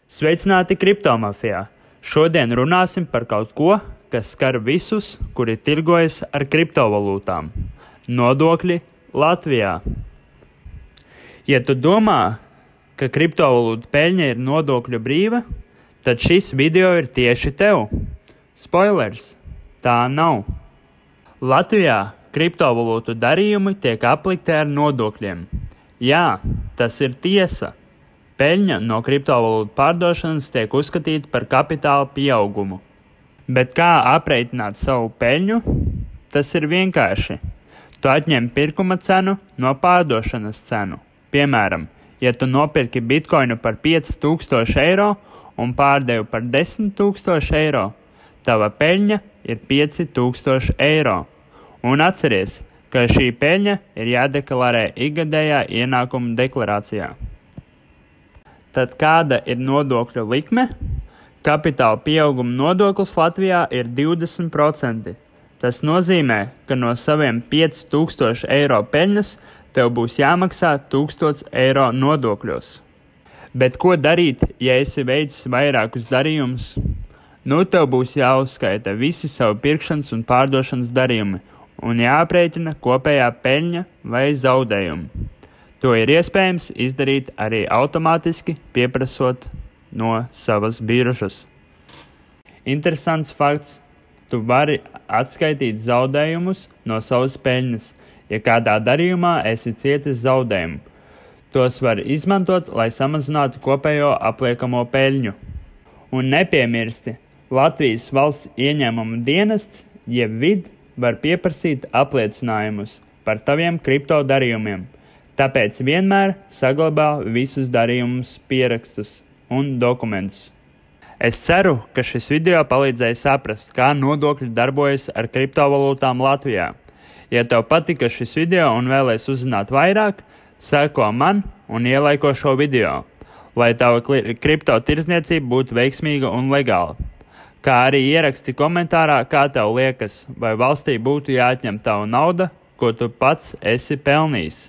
Sveicināti kriptomafijā! Šodien runāsim par kaut ko, kas skar visus, kuri tirgojas ar kriptovalūtām. Nodokļi Latvijā. Ja tu domā, ka kriptovalūta peļņa ir nodokļu brīva, tad šis video ir tieši tev. Spoilers! Tā nav. Latvijā kriptovalūtu darījumi tiek aplikti ar nodokļiem. Jā, tas ir tiesa. Peļņa no kriptovalūtu pārdošanas tiek uzskatīta par kapitāla pieaugumu. Bet kā aprēķināt savu peļņu? Tas ir vienkārši. Tu atņem pirkuma cenu no pārdošanas cenu. Piemēram, ja tu nopirki bitkoinu par 5000 eiro un pārdevi par 10 000 eiro, tava peļņa ir 5000 eiro. Un atceries, ka šī peļņa ir jādeklarē ikgadējā ienākuma deklarācijā. Tad kāda ir nodokļu likme? Kapitāla pieauguma nodoklis Latvijā ir 20%. Tas nozīmē, ka no saviem 5000 eiro peļņas tev būs jāmaksā 1000 eiro nodokļos. Bet ko darīt, ja esi veicis vairākus darījumus? Tev būs jāuzskaita visi savu pirkšanas un pārdošanas darījumi un jāaprēķina kopējā peļņa vai zaudējumi. To ir iespējams izdarīt arī automātiski pieprasot no savas biržas. Interesants fakts: tu vari atskaitīt zaudējumus no savas peļņas, ja kādā darījumā esi cietis zaudējumu. Tos var izmantot, lai samazinātu kopējo apliekamo peļņu. Un nepiemirsti, Latvijas valsts ieņēmuma dienests, jeb VID, var pieprasīt apliecinājumus par taviem kripto darījumiem. Tāpēc vienmēr saglabā visus darījumus, pierakstus un dokumentus. Es ceru, ka šis video palīdzēja saprast, kā nodokļi darbojas ar kriptovalūtām Latvijā. Ja tev patika šis video un vēlies uzzināt vairāk, seko man un ielaiko šo video, lai tava kripto tirdzniecība būtu veiksmīga un legāla. Kā arī ieraksti komentārā, kā tev liekas, vai valstī būtu jāatņem tava nauda, ko tu pats esi pelnījis.